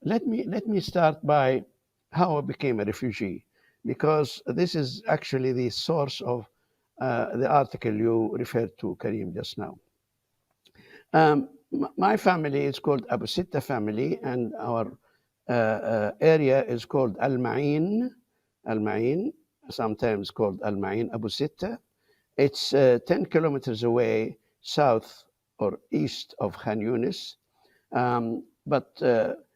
let me start by how I became a refugee, because this is actually the source of the article you referred to, Karim, just now. My family is called Abu Sitta family, and our area is called Al Ma'in, Al Ma'in, sometimes called Al Ma'in Abu Sitta. It's 10 kilometers away south or east of Khan Yunis, but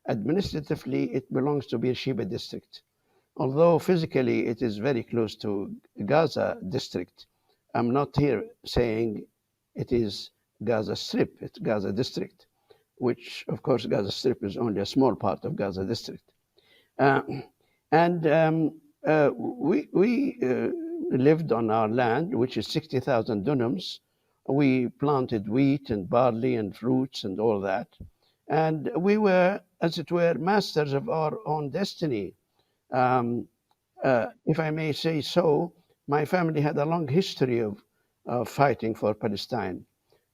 administratively it belongs to Beersheba district. Although physically it is very close to Gaza district, I'm not here saying it is Gaza Strip, it's Gaza district, which of course Gaza Strip is only a small part of Gaza district. Uh, and we lived on our land, which is 60,000 dunams. We planted wheat and barley and fruits and all that. And we were, as it were, masters of our own destiny. Um, if I may say so, my family had a long history of fighting for Palestine.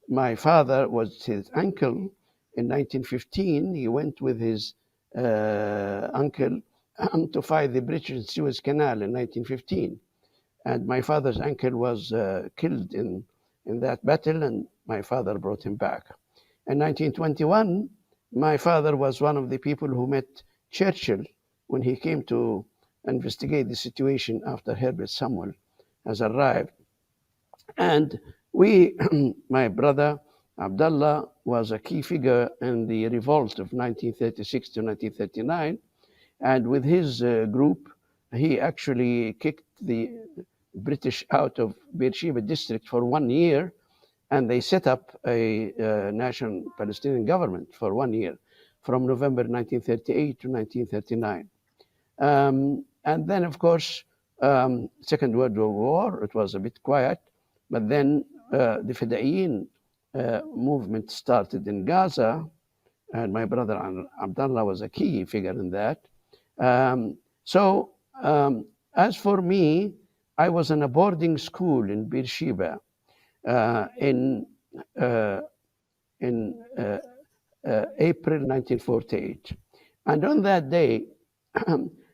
My father was his uncle. In 1915, he went with his uncle to fight the British Suez Canal in 1915. And my father's uncle was killed in that battle, and my father brought him back. In 1921, my father was one of the people who met Churchill when he came to investigate the situation after Herbert Samuel has arrived. And we, my brother Abdullah, was a key figure in the revolt of 1936 to 1939. And with his group, he actually kicked the British out of Beersheba district for 1 year, and they set up a national Palestinian government for 1 year, from November 1938 to 1939. And then, of course, Second World War, it was a bit quiet, but then the Fedayeen movement started in Gaza, and my brother Abdullah was a key figure in that. So, as for me, I was in a boarding school in Beersheba uh, in uh, in April 1948, and on that day,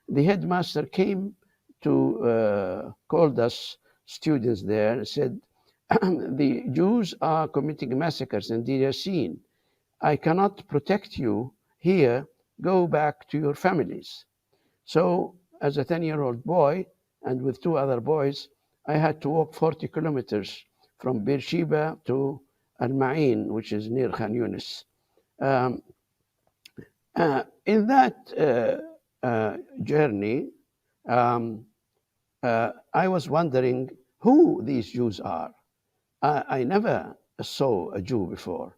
the headmaster came to called us students there and said, "The Jews are committing massacres in Deir Yassin. I cannot protect you here. Go back to your families." So, as a 10-year-old boy and with two other boys, I had to walk 40 kilometers from Beersheba to Al Ma'in, which is near Khan Yunis. Um, in that journey, um, I was wondering who these Jews are. I never saw a Jew before.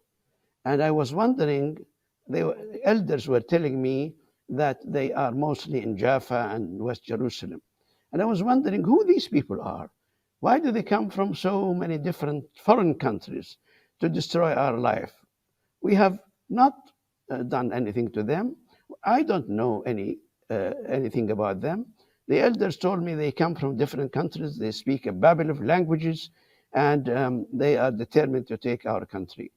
And I was wondering, the elders were telling me that they are mostly in Jaffa and West Jerusalem. And I was wondering who these people are. Why do they come from so many different foreign countries to destroy our life? We have not done anything to them. I don't know anything about them. The elders told me they come from different countries. They speak a babel of languages, and they are determined to take our country.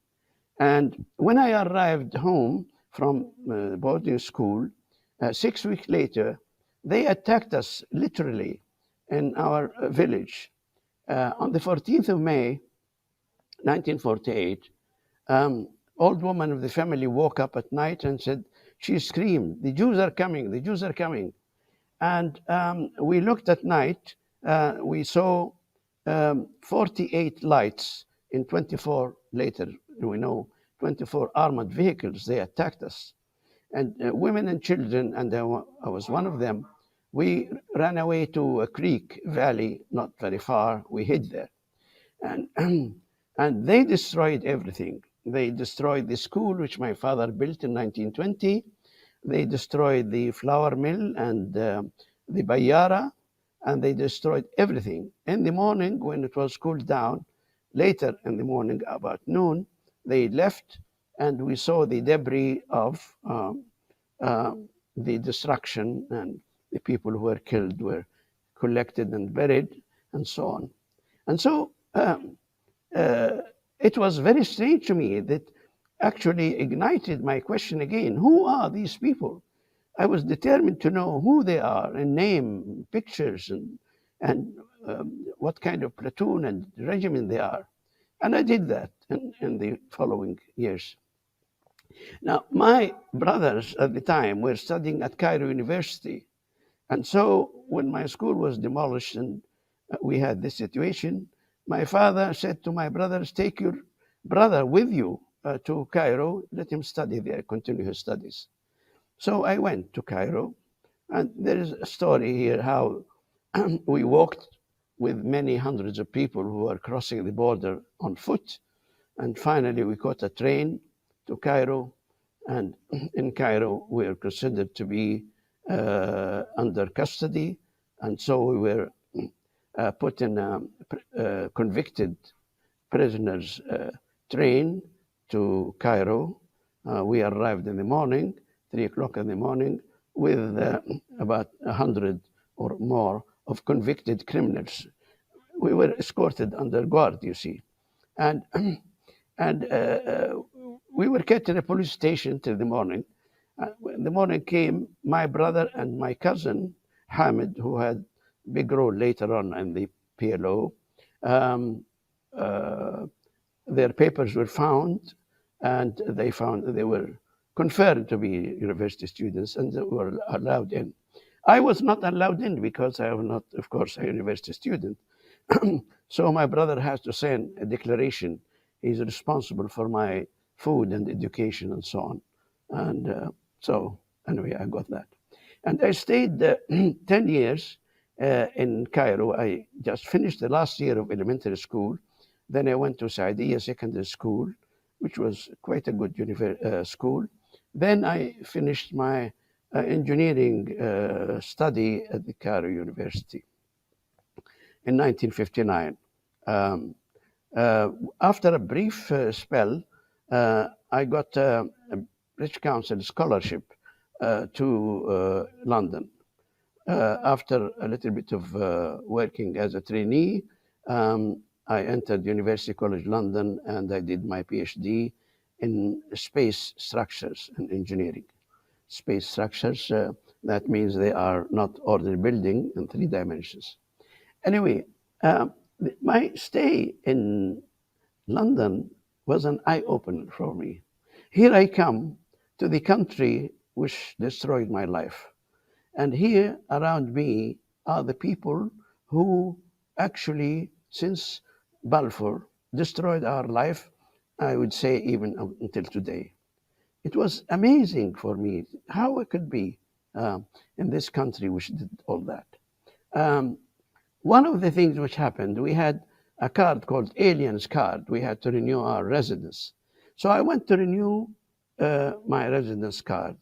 And when I arrived home from boarding school, 6 weeks later, they attacked us literally in our village. On the 14th of May, 1948, old woman of the family woke up at night and said, she screamed, "The Jews are coming, the Jews are coming." And we looked at night, we saw 48 lights in 24 later, we know, 24 armored vehicles. They attacked us. And women and children, and I was one of them, we ran away to a creek valley, not very far. We hid there. And, and they destroyed everything. They destroyed the school, which my father built in 1920. They destroyed the flour mill and the bayara, and they destroyed everything. In the morning, when it was cooled down, later in the morning, about noon, they left, and we saw the debris of uh, the destruction, and the people who were killed were collected and buried, and so on. And so uh, it was very strange to me that actually ignited my question again: who are these people? I was determined to know who they are and name, pictures, and what kind of platoon and regiment they are. And I did that in the following years. Now, my brothers at the time were studying at Cairo University. And so when my school was demolished and we had this situation, my father said to my brothers, take your brother with you to Cairo, let him study there, continue his studies. So I went to Cairo, and there is a story here how we walked with many hundreds of people who were crossing the border on foot. And finally, we caught a train to Cairo. And in Cairo, we were considered to be under custody. And so we were put in a convicted prisoners' train to Cairo. We arrived in the morning, 3 o'clock in the morning, with about 100 or more of convicted criminals. We were escorted under guard, you see. And, and we were kept in a police station till the morning. When the morning came, my brother and my cousin, Hamid, who had a big role later on in the PLO, um, uh, their papers were found, and they found that they were confirmed to be university students and they were allowed in. I was not allowed in because I am not, of course, a university student. So my brother has to sign a declaration. He's responsible for my food and education and so on. And so, anyway, I got that. And I stayed 10 years in Cairo. I just finished the last year of elementary school. Then I went to Saadiya Secondary School, which was quite a good school. Then I finished my engineering study at the Cairo University in 1959. Um, uh, After a brief spell, I got a British Council scholarship to London. After a little bit of working as a trainee, I entered University College London and I did my PhD in space structures and engineering. Space structures, that means they are not ordinary building in 3 dimensions. Anyway, my stay in London was an eye opener for me. Here I come to the country which destroyed my life. And here around me are the people who actually, since Balfour, destroyed our life, I would say, even until today. It was amazing for me how it could be in this country which did all that. Um, One of the things which happened, we had a card called Aliens Card. We had to renew our residence. So I went to renew my residence card.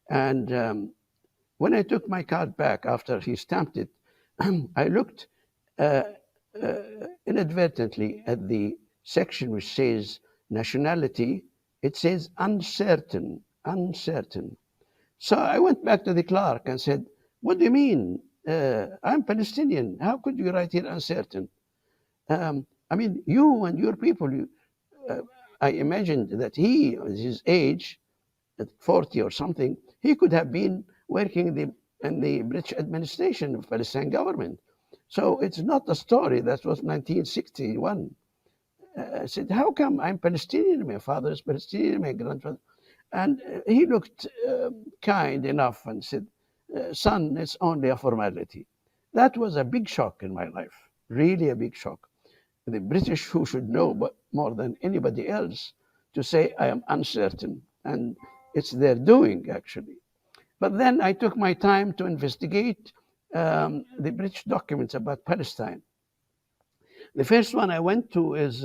And when I took my card back after he stamped it, I looked uh, inadvertently at the section which says nationality. It says uncertain, uncertain. So I went back to the clerk and said, what do you mean? I'm Palestinian. How could you write here uncertain? I mean, you and your people, uh, I imagined that he, at his age, at 40 or something, he could have been working in the British administration of Palestine government. So it's not a story that was 1961. I said, how come I'm Palestinian? My father is Palestinian, my grandfather. And he looked kind enough and said, son, it's only a formality. That was a big shock in my life, really a big shock. The British, who should know but more than anybody else, to say I am uncertain. And it's their doing, actually. But then I took my time to investigate the British documents about Palestine. The first one I went to is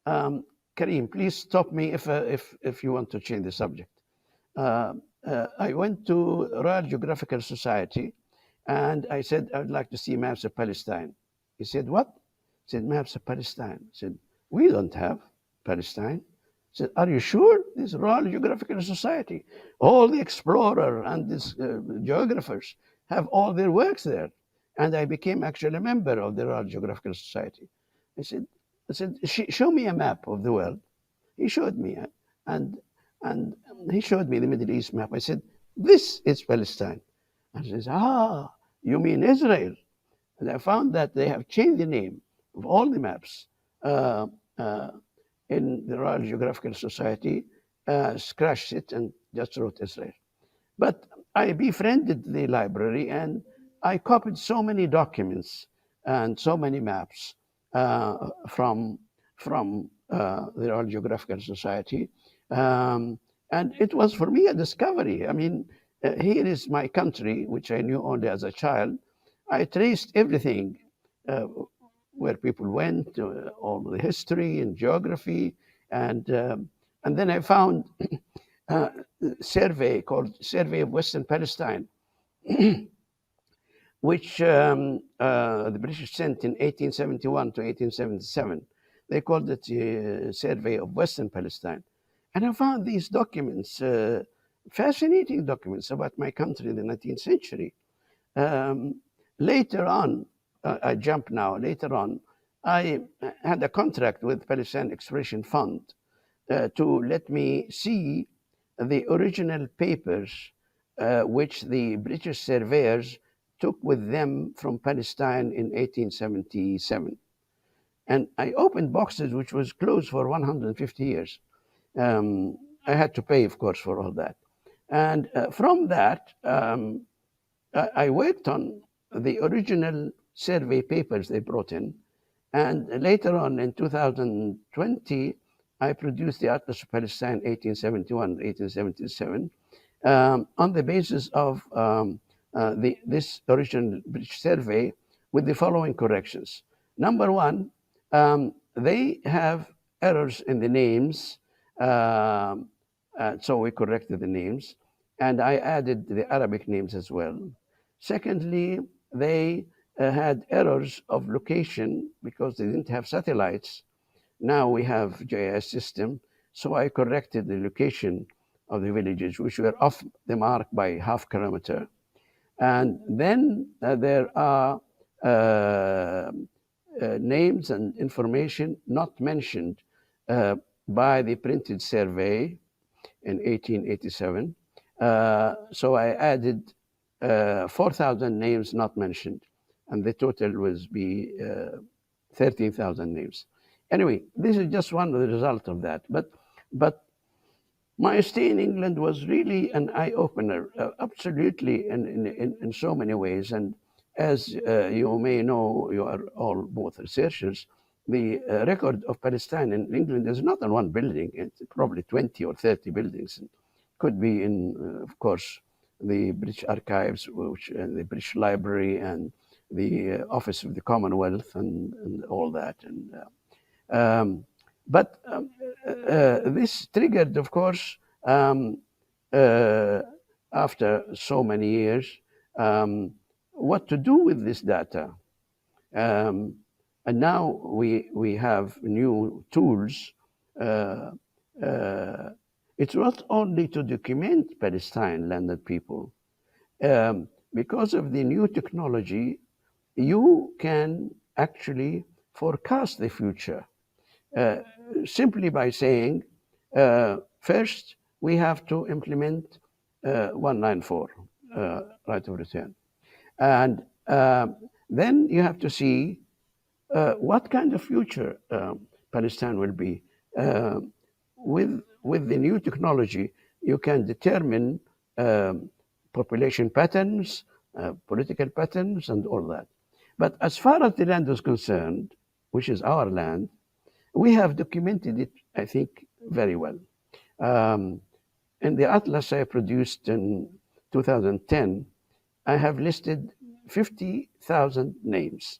Kareem. Please stop me if you want to change the subject. I went to Royal Geographical Society and I said, I would like to see maps of Palestine. He said, what? He said, maps of Palestine. I said, we don't have Palestine. He said, are you sure? This Royal Geographical Society. All the explorer and these geographers have all their works there. And I became actually a member of the Royal Geographical Society. I said, show me a map of the world. He showed me, and and he showed me the Middle East map. I said, This is Palestine. And she says, ah, you mean Israel? And I found that they have changed the name of all the maps uh, uh, in the Royal Geographical Society, scratched it and just wrote Israel. But I befriended the library and I copied so many documents and so many maps from the Royal Geographical Society. Um, and it was for me a discovery. I mean, here is my country, which I knew only as a child. I traced everything, uh, where people went, all the history and geography, and then I found a survey called Survey of Western Palestine, which the British sent in 1871 to 1877. They called it Survey of Western Palestine. And I found these documents, fascinating documents about my country in the 19th century. Um, Later on, I jump now, later on, I had a contract with Palestine Exploration Fund to let me see the original papers which the British surveyors took with them from Palestine in 1877. And I opened boxes which was closed for 150 years. Um, I had to pay, of course, for all that. And from that, I worked on the original survey papers they brought in. And later on in 2020, I produced the Atlas of Palestine 1871, 1877, on the basis of this original British survey with the following corrections. Number one, they have errors in the names, so we corrected the names, and I added the Arabic names as well. Secondly, they had errors of location because they didn't have satellites. Now we have GIS system, so I corrected the location of the villages, which were off the mark by half kilometer. And then there are names and information not mentioned by the printed survey in 1887. So I added 4,000 names not mentioned, and the total was be 13,000 names. Anyway, this is just one of the result of that. But my stay in England was really an eye opener, absolutely in so many ways. And as you may know, you are all both researchers. The record of Palestine in England is not in one building; it's probably 20 or 30 buildings. It could be in, of course, the British Archives, which the British Library, and the Office of the Commonwealth, and all that. Um, but this triggered, of course, um, uh, after so many years, um, what to do with this data. Um, and now we have new tools. Uh, uh, it's not only to document Palestine landed people. Because of the new technology, you can actually forecast the future uh, simply by saying, first, we have to implement 194, right of return. And then you have to see what kind of future Palestine will be. Uh, with the new technology, you can determine population patterns, political patterns, and all that. But as far as the land is concerned, which is our land, we have documented it, I think, very well. Um, in the atlas I produced in 2010, I have listed 50,000 names.